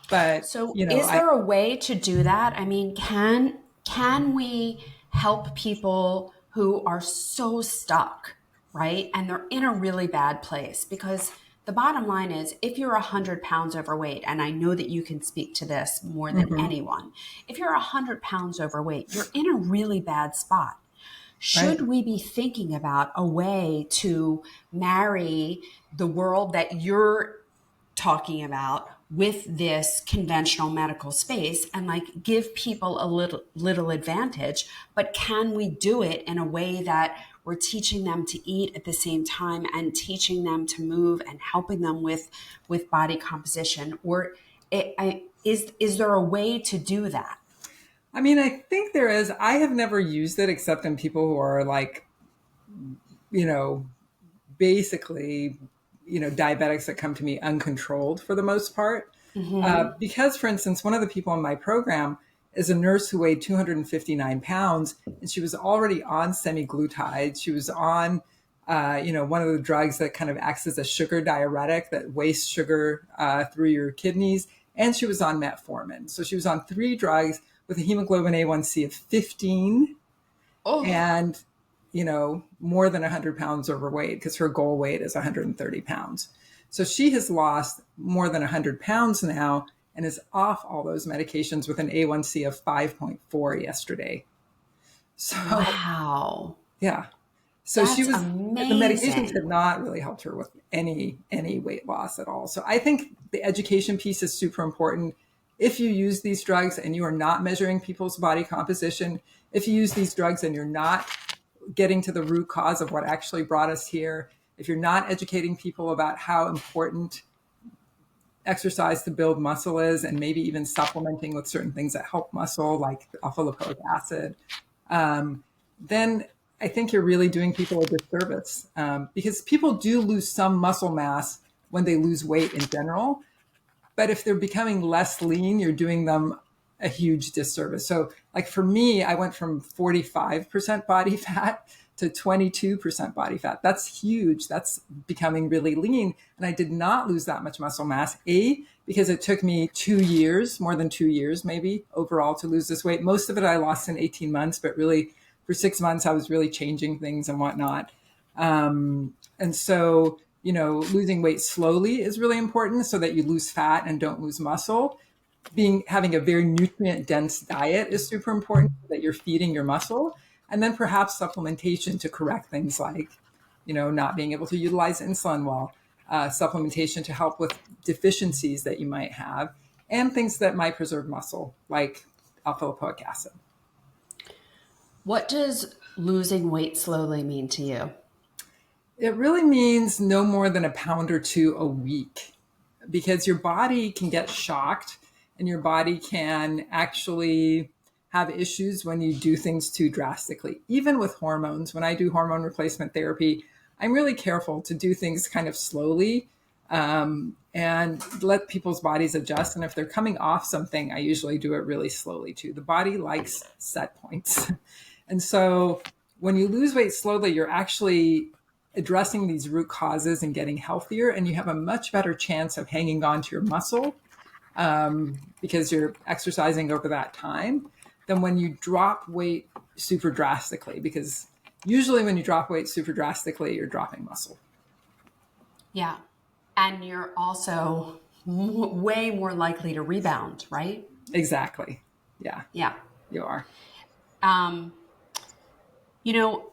Speaker 2: But,
Speaker 1: So is
Speaker 2: I,
Speaker 1: there a way to do that? I mean, can we help people who are so stuck, right? And they're in a really bad place, because the bottom line is, if you're 100 pounds overweight, and I know that you can speak to this more than
Speaker 2: mhm,
Speaker 1: anyone, if you're 100 pounds overweight, you're in a really bad spot.
Speaker 2: right.
Speaker 1: Should we be thinking about a way to marry the world that you're talking about with this conventional medical space, and like give people a little advantage, but can we do it in a way that we're teaching them to eat at the same time and teaching them to move and helping them with body composition? Or is there a way to do that?
Speaker 2: I mean, I think there is. I have never used it except in people who are like, you know, basically, diabetics that come to me uncontrolled for the most part.
Speaker 1: Mm-hmm.
Speaker 2: Because, for instance, one of the people in my program is a nurse who weighed 259 pounds, and she was already on semaglutide. She was on, one of the drugs that kind of acts as a sugar diuretic that wastes sugar through your kidneys, and she was on metformin. So she was on 3 drugs with a hemoglobin A1C of 15
Speaker 1: Oh,
Speaker 2: and more than 100 pounds overweight because her goal weight is 130 pounds. So she has lost more than 100 pounds now and is off all those medications with an A1C of 5.4 yesterday. So,
Speaker 1: wow.
Speaker 2: yeah. So she
Speaker 1: That's
Speaker 2: was the medications had
Speaker 1: amazing.
Speaker 2: not really helped her with any weight loss at all. So I think the education piece is super important. If you use these drugs and you are not measuring people's body composition, if you use these drugs and you're not getting to the root cause of what actually brought us here, if you're not educating people about how important exercise to build muscle is, and maybe even supplementing with certain things that help muscle, like alpha lipoic acid, then I think you're really doing people a disservice because people do lose some muscle mass when they lose weight in general. But if they're becoming less lean, you're doing them a huge disservice. So, like for me, I went from 45% body fat to 22% body fat. That's huge. That's becoming really lean. And I did not lose that much muscle mass. Because it took me 2 years, more than 2 years maybe overall to lose this weight. Most of it I lost in 18 months, but really for 6 months, I was really changing things and whatnot. And so, losing weight slowly is really important so that you lose fat and don't lose muscle. Having a very nutrient dense diet is super important so that you're feeding your muscle. And then perhaps supplementation to correct things like, not being able to utilize insulin well, supplementation to help with deficiencies that you might have, and things that might preserve muscle, like alpha lipoic acid.
Speaker 1: What does losing weight slowly mean to you?
Speaker 2: It really means no more than a pound or two a week, because your body can get shocked and your body can actually have issues when you do things too drastically. Even with hormones, when I do hormone replacement therapy, I'm really careful to do things kind of slowly, and let people's bodies adjust. And if they're coming off something, I usually do it really slowly too. The body likes set points. And so when you lose weight slowly, you're actually addressing these root causes and getting healthier, and you have a much better chance of hanging on to your muscle, because you're exercising over that time, than when you drop weight super drastically. Because usually when you drop weight super drastically, you're dropping muscle.
Speaker 1: Yeah. And you're also way more likely to rebound, right?
Speaker 2: Exactly. Yeah,
Speaker 1: Yeah.
Speaker 2: you are.
Speaker 1: Um, you know,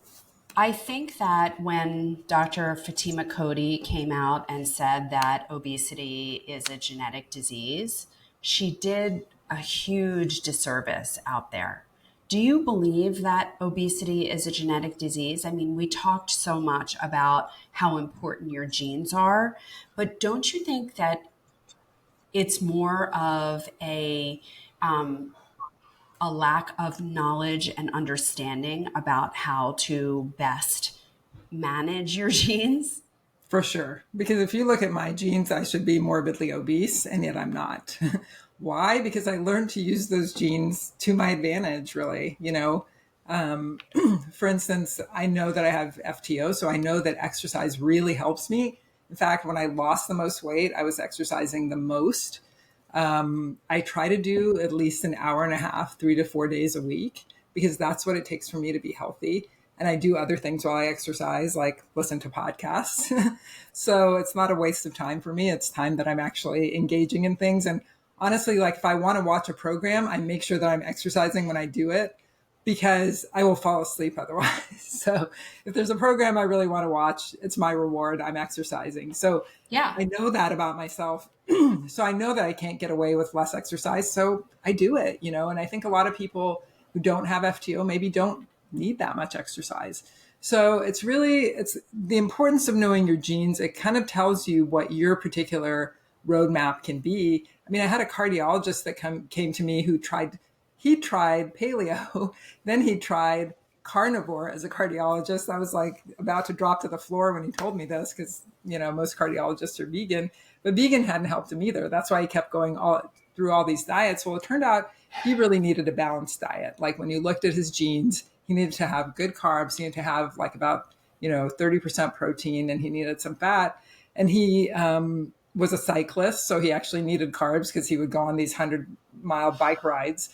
Speaker 1: I think that when Dr. Fatima Cody came out and said that obesity is a genetic disease, she did a huge disservice out there. Do you believe that obesity is a genetic disease? I mean, we talked so much about how important your genes are, but don't you think that it's more of a lack of knowledge and understanding about how to best manage your genes?
Speaker 2: For sure. Because if you look at my genes, I should be morbidly obese, and yet I'm not. Why? Because I learned to use those genes to my advantage, really. For instance, I know that I have FTO, so I know that exercise really helps me. In fact, when I lost the most weight, I was exercising the most. I try to do at least an hour and a half, 3 to 4 days a week, because that's what it takes for me to be healthy. And I do other things while I exercise, like listen to podcasts. So it's not a waste of time for me. It's time that I'm actually engaging in things. And honestly, like if I want to watch a program, I make sure that I'm exercising when I do it, because I will fall asleep otherwise. So if there's a program I really want to watch, it's my reward. I'm exercising. So
Speaker 1: Yeah.
Speaker 2: I know that about myself. So I know that I can't get away with less exercise. So I do it, and I think a lot of people who don't have FTO maybe don't need that much exercise. So it's the importance of knowing your genes. It kind of tells you what your particular roadmap can be. I mean, I had a cardiologist that came to me who he tried paleo, then he tried carnivore as a cardiologist. I was like about to drop to the floor when he told me this, because, most cardiologists are vegan, but vegan hadn't helped him either. That's why he kept going through all these diets. Well, it turned out he really needed a balanced diet. Like when you looked at his genes, he needed to have good carbs. He needed to have like about, 30% protein, and he needed some fat. And he was a cyclist. So he actually needed carbs because he would go on these 100-mile bike rides,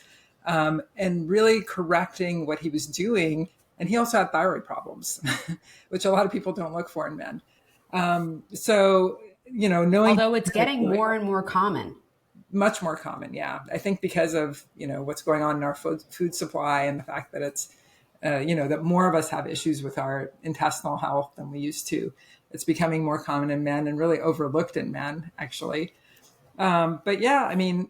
Speaker 2: and really correcting what he was doing. And he also had thyroid problems, which a lot of people don't look for in men. So, knowing
Speaker 1: Although it's getting more and more common.
Speaker 2: much more common. Yeah. I think because of, what's going on in our food supply, and the fact that it's, that more of us have issues with our intestinal health than we used to. It's becoming more common in men and really overlooked in men, actually. But yeah, I mean,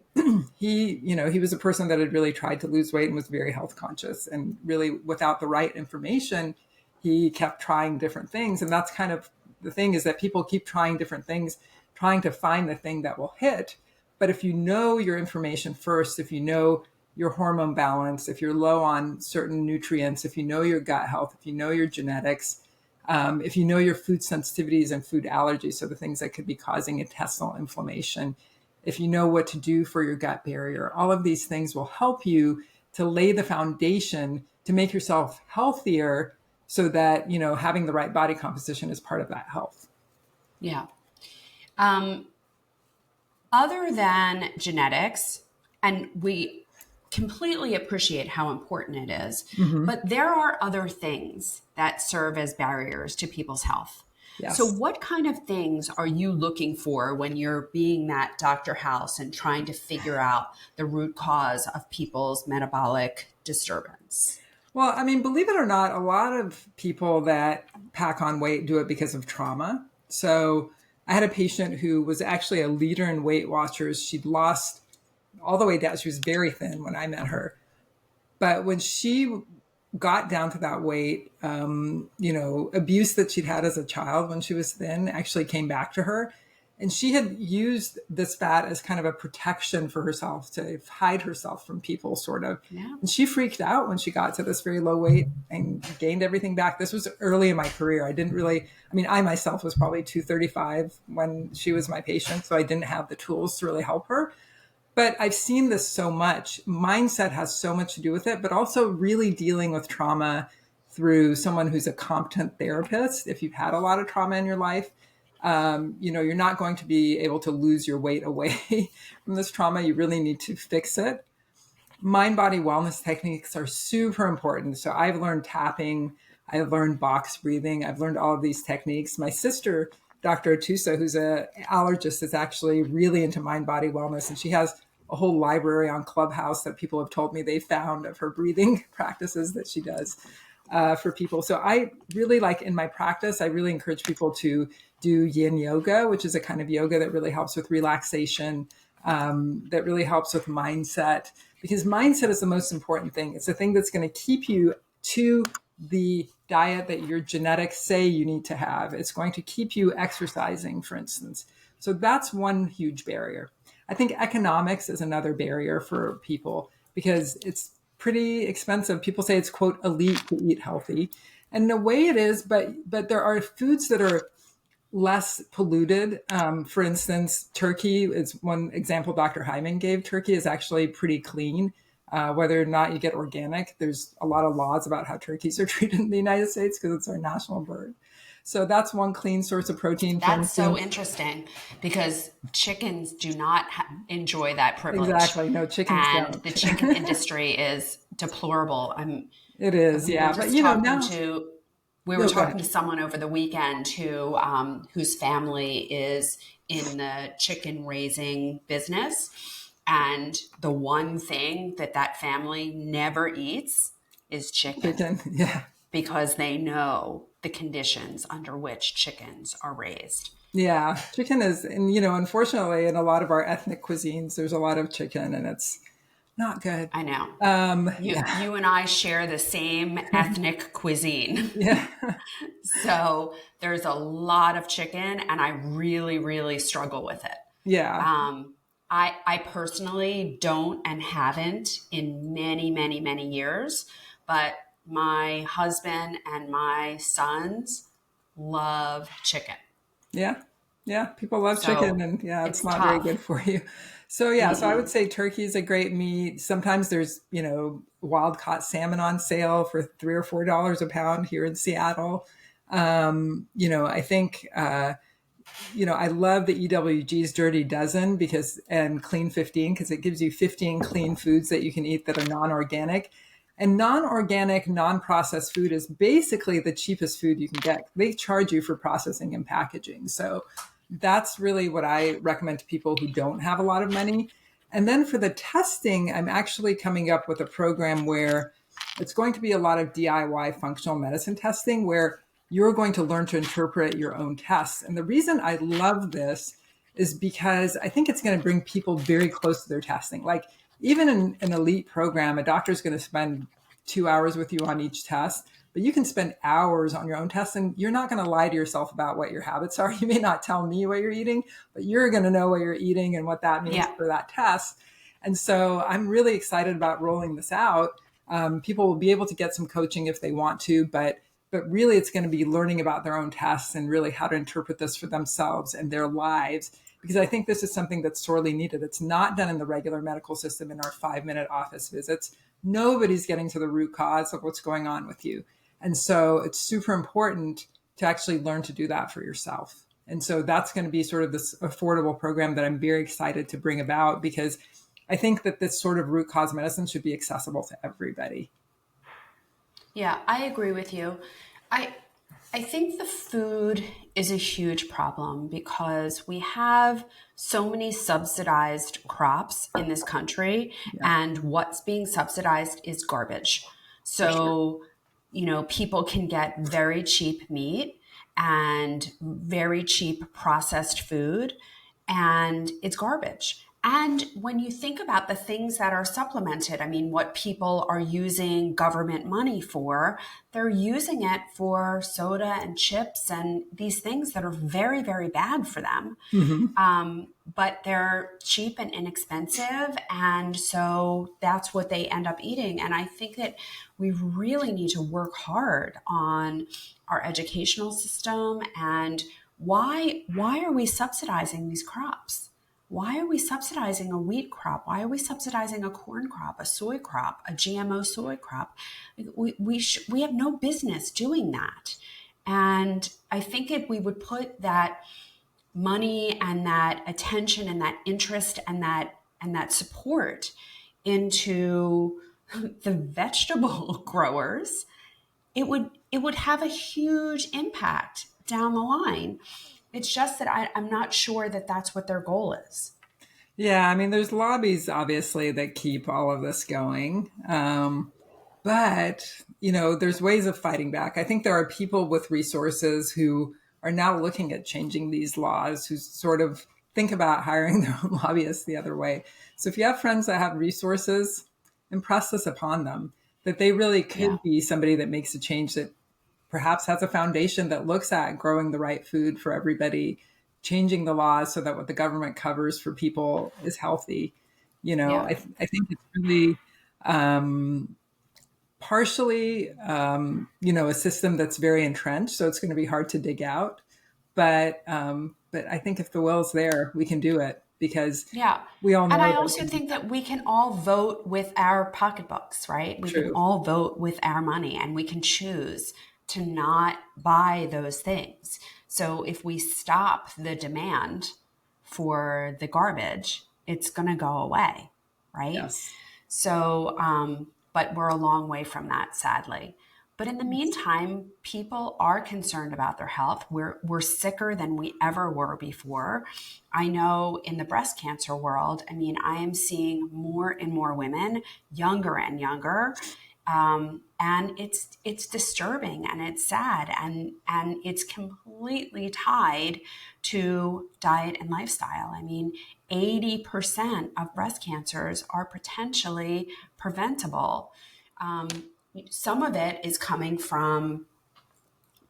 Speaker 2: he was a person that had really tried to lose weight and was very health conscious, and really without the right information, he kept trying different things. And that's kind of the thing, is that people keep trying different things, trying to find the thing that will hit. But if you know your information first, if you know your hormone balance, if you're low on certain nutrients, if you know your gut health, if you know your genetics, if you know your food sensitivities and food allergies, so the things that could be causing intestinal inflammation, if you know what to do for your gut barrier, all of these things will help you to lay the foundation to make yourself healthier, so that, having the right body composition is part of that health.
Speaker 1: Yeah. Um, Other than genetics, and we completely appreciate how important it is,
Speaker 2: Mm-hmm.
Speaker 1: but there are other things that serve as barriers to people's health. So,
Speaker 2: Yes.
Speaker 1: what kind of things are you looking for when you're being that Dr. House and trying to figure out the root cause of people's metabolic disturbance?
Speaker 2: Well, I mean, believe it or not, a lot of people that pack on weight do it because of trauma. So I had a patient who was actually a leader in Weight Watchers. She'd lost all the way down. She was very thin when I met her. But when she got down to that weight, abuse that she'd had as a child when she was thin actually came back to her. And she had used this fat as kind of a protection for herself to hide herself from people, sort of.
Speaker 1: Yeah.
Speaker 2: And she freaked out when she got to this very low weight and gained everything back. This was early in my career. I myself was probably 235 when she was my patient, so I didn't have the tools to really help her. But I've seen this so much. Mindset has so much to do with it, but also really dealing with trauma through someone who's a competent therapist. If you've had a lot of trauma in your life, you're not going to be able to lose your weight away from this trauma. You really need to fix it. Mind body wellness techniques are super important. So I've learned tapping, I've learned box breathing, I've learned all of these techniques. My sister, Dr. Atusa, who's an allergist, is actually really into mind body wellness. And she has a whole library on Clubhouse that people have told me they found of her breathing practices that she does for people. So I really in my practice, I really encourage people to do yin yoga, which is a kind of yoga that really helps with relaxation, that really helps with mindset, because mindset is the most important thing. It's the thing that's going to keep you to the diet that your genetics say you need to have. It's going to keep you exercising, for instance. So that's one huge barrier. I think economics is another barrier for people because it's pretty expensive. People say it's, quote, elite to eat healthy. And in a way it is, but there are foods that are less polluted. For instance, turkey is one example Dr. Hyman gave. Turkey is actually pretty clean. Whether or not you get organic, there's a lot of laws about how turkeys are treated in the United States because it's our national bird. So that's one clean source of protein.
Speaker 1: That's so interesting because chickens do not enjoy that privilege.
Speaker 2: Exactly. No, chickens
Speaker 1: and
Speaker 2: don't.
Speaker 1: The chicken industry is deplorable.
Speaker 2: It is, yeah. But
Speaker 1: we were talking to someone over the weekend whose family is in the chicken raising business. And the one thing that family never eats is chicken.
Speaker 2: Yeah.
Speaker 1: Because they know the conditions under which chickens are raised.
Speaker 2: Yeah. Chicken is, and unfortunately, in a lot of our ethnic cuisines, there's a lot of chicken and it's not good.
Speaker 1: I know. You and I share the same ethnic cuisine.
Speaker 2: Yeah.
Speaker 1: So there's a lot of chicken and I really, really struggle with it.
Speaker 2: Yeah.
Speaker 1: I personally don't and haven't in many, many, many years, but my husband and my sons love chicken.
Speaker 2: Yeah. Yeah. People love chicken and it's not
Speaker 1: tough.
Speaker 2: very good for you. So so I would say turkey is a great meat. Sometimes there's, wild caught salmon on sale for $3 or $4 a pound here in Seattle. I think, I love the EWG's Dirty Dozen and Clean 15 because it gives you 15 clean foods that you can eat that are non-organic. And non-organic, non-processed food is basically the cheapest food you can get. They charge you for processing and packaging. So that's really what I recommend to people who don't have a lot of money. And then for the testing, I'm actually coming up with a program where it's going to be a lot of DIY functional medicine testing where you're going to learn to interpret your own tests. And the reason I love this is because I think it's going to bring people very close to their testing. Like even in an elite program, a doctor is going to spend 2 hours with you on each test, but you can spend hours on your own test and you're not going to lie to yourself about what your habits are. You may not tell me what you're eating, but you're going to know what you're eating and what that means for that test. And so I'm really excited about rolling this out. People will be able to get some coaching if they want to, but really it's going to be learning about their own tests and really how to interpret this for themselves and their lives. Because I think this is something that's sorely needed. It's not done in the regular medical system in our 5-minute office visits. Nobody's getting to the root cause of what's going on with you. And so it's super important to actually learn to do that for yourself. And so that's going to be sort of this affordable program that I'm very excited to bring about because I think that this sort of root cause medicine should be accessible to everybody.
Speaker 1: Yeah, I agree with you. I think the food is a huge problem because we have so many subsidized crops in this country and what's being subsidized is garbage. So, people can get very cheap meat and very cheap processed food and it's garbage. And when you think about the things that are supplemented, I mean, what people are using government money for, they're using it for soda and chips and these things that are very, very bad for them.
Speaker 2: Mm-hmm.
Speaker 1: But they're cheap and inexpensive. And so that's what they end up eating. And I think that we really need to work hard on our educational system and why are we subsidizing these crops? Why are we subsidizing a wheat crop? Why are we subsidizing a corn crop, a soy crop, a GMO soy crop? We have no business doing that. And I think if we would put that money and that attention and that interest and that support into the vegetable growers, it would have a huge impact down the line. It's just that I'm not sure that that's what their goal is.
Speaker 2: Yeah, I mean, there's lobbies obviously that keep all of this going. But, there's ways of fighting back. I think there are people with resources who are now looking at changing these laws, who sort of think about hiring their own lobbyists the other way. So if you have friends that have resources, impress this upon them that they really
Speaker 1: Yeah.
Speaker 2: could be somebody that makes a change, that perhaps has a foundation that looks at growing the right food for everybody, changing the laws so that what the government covers for people is healthy.
Speaker 1: Yeah.
Speaker 2: I think it's really partially, a system that's very entrenched, so it's going to be hard to dig out. But I think if the will's there, we can do it because
Speaker 1: Yeah.
Speaker 2: we all
Speaker 1: And
Speaker 2: know
Speaker 1: I
Speaker 2: that it
Speaker 1: also
Speaker 2: can be
Speaker 1: think that we can all vote with our pocketbooks, right? We can
Speaker 2: true.
Speaker 1: all vote with our money and we can choose to not buy those things. So if we stop the demand for the garbage, it's going to go away, right?
Speaker 2: Yes.
Speaker 1: So, but we're a long way from that, sadly. But in the meantime, people are concerned about their health. We're sicker than we ever were before. I know in the breast cancer world, I mean, I am seeing more and more women, younger and younger, and it's disturbing and it's sad and it's completely tied to diet and lifestyle. I mean, 80% of breast cancers are potentially preventable. Some of it is coming from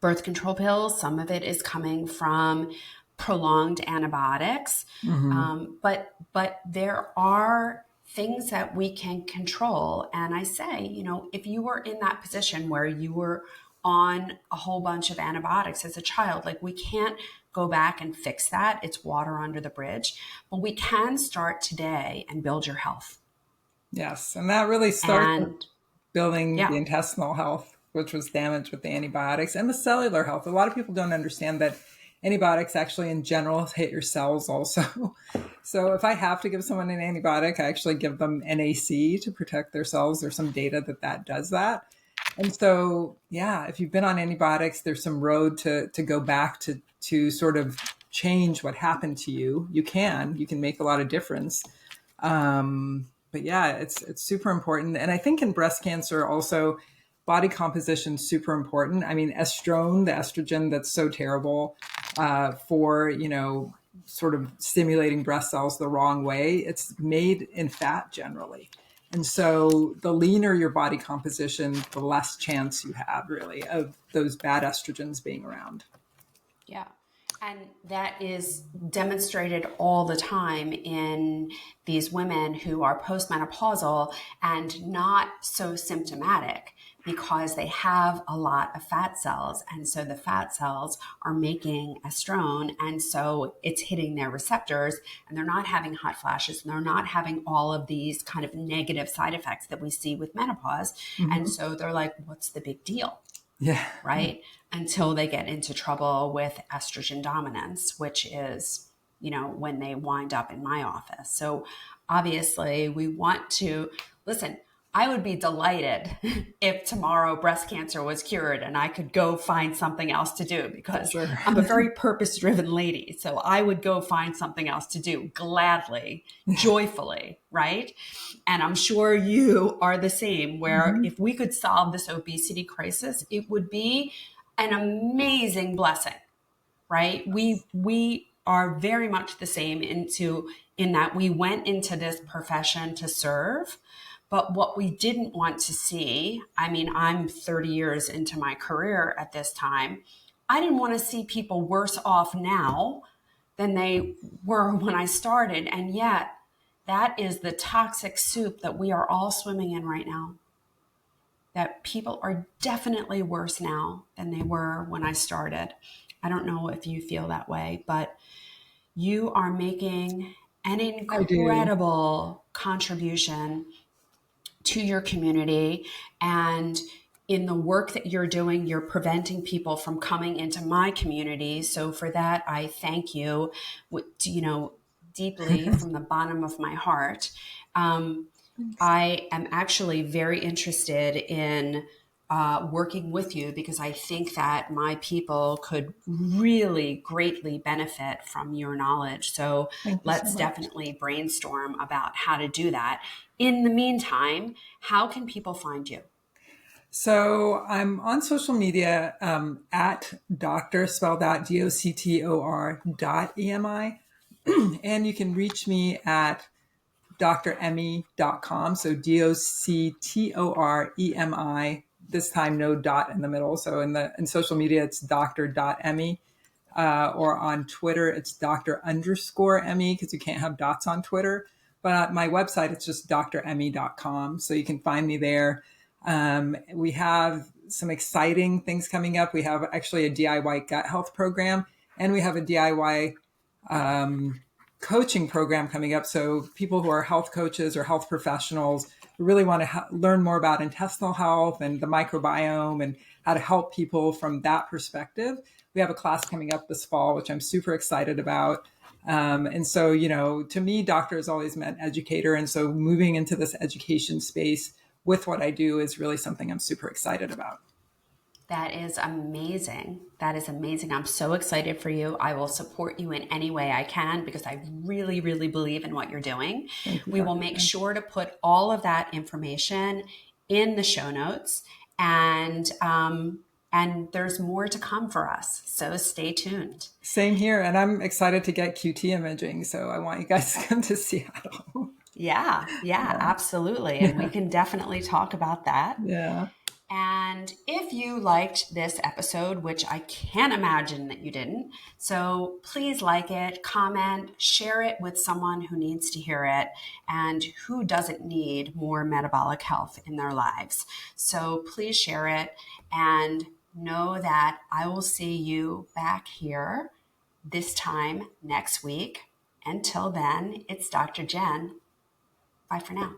Speaker 1: birth control pills. Some of it is coming from prolonged antibiotics.
Speaker 2: Hmm.
Speaker 1: But there are things that we can control. And I say, if you were in that position where you were on a whole bunch of antibiotics as a child, like we can't go back and fix that. It's water under the bridge. But we can start today and build your health.
Speaker 2: Yes. And that really starts with
Speaker 1: And
Speaker 2: building the
Speaker 1: yeah,
Speaker 2: intestinal health, which was damaged with the antibiotics, and the cellular health. A lot of people don't understand that antibiotics actually in general hit your cells also. So if I have to give someone an antibiotic, I actually give them NAC to protect their cells. There's some data that does that. And so, yeah, if you've been on antibiotics, there's some road to go back to sort of change what happened to you. You can make a lot of difference. But yeah, it's super important. And I think in breast cancer also, body composition super important. I mean, estrone, the estrogen that's so terrible for, sort of stimulating breast cells the wrong way, it's made in fat generally. And so the leaner your body composition, the less chance you have really of those bad estrogens being around.
Speaker 1: yeah. And that is demonstrated all the time in these women who are postmenopausal and not so symptomatic because they have a lot of fat cells. And so the fat cells are making estrone. And so it's hitting their receptors and they're not having hot flashes and they're not having all of these kind of negative side effects that we see with menopause. And
Speaker 2: Mm-hmm.
Speaker 1: so they're like, what's the big deal?
Speaker 2: Yeah.
Speaker 1: Right? Until they get into trouble with estrogen dominance, which is, when they wind up in my office. So obviously, we want to listen. I would be delighted if tomorrow breast cancer was cured and I could go find something else to do
Speaker 2: For
Speaker 1: because
Speaker 2: sure.
Speaker 1: I'm a very purpose driven lady. So I would go find something else to do gladly, joyfully, right? And I'm sure you are the same, where
Speaker 2: Mm-hmm.
Speaker 1: if we could solve this obesity crisis, it would be an amazing blessing, right? We are very much the same in that we went into this profession to serve. But what we didn't want to see, I mean, I'm 30 years into my career at this time. I didn't want to see people worse off now than they were when I started. And yet, that is the toxic soup that we are all swimming in right now. That people are definitely worse now than they were when I started. I don't know if you feel that way, but you are making an
Speaker 2: I do.
Speaker 1: incredible contribution to your community. And in the work that you're doing, you're preventing people from coming into my community. So for that, I thank you, deeply from the bottom of my heart.
Speaker 2: Thanks.
Speaker 1: I am actually very interested in working with you because I think that my people could really greatly benefit from your knowledge. So
Speaker 2: Thank you so
Speaker 1: let's
Speaker 2: much.
Speaker 1: definitely brainstorm about how to do that. In the meantime, how can people find you?
Speaker 2: So I'm on social media at doctor, spelled out doctor.emi. And you can reach me at dremi.com. So doctoremi. This time, no dot in the middle. So in social media, it's dr.emi. Or on Twitter, it's Dr. _Emmy because you can't have dots on Twitter. But at my website, it's just dremi.com. So you can find me there. We have some exciting things coming up. We have actually a DIY gut health program, and we have a DIY coaching program coming up. So people who are health coaches or health professionals who really want to learn more about intestinal health and the microbiome and how to help people from that perspective. We have a class coming up this fall, which I'm super excited about. And so, to me, doctor has always meant educator. And so moving into this education space with what I do is really something I'm super excited about.
Speaker 1: That is amazing. That is amazing. I'm so excited for you. I will support you in any way I can because I really, really believe in what you're doing.
Speaker 2: Thank you,
Speaker 1: We will
Speaker 2: Dr.
Speaker 1: make
Speaker 2: Jen.
Speaker 1: sure to put all of that information in the show notes, and there's more to come for us. So stay tuned.
Speaker 2: Same here. And I'm excited to get QT imaging. So I want you guys to come to Seattle.
Speaker 1: Yeah, yeah,
Speaker 2: Yeah.
Speaker 1: absolutely. And we can definitely talk about that.
Speaker 2: Yeah.
Speaker 1: And if you liked this episode, which I can't imagine that you didn't, so please like it, comment, share it with someone who needs to hear it and who doesn't need more metabolic health in their lives. So please share it and know that I will see you back here this time next week. Until then, it's Dr. Jenn. Bye for now.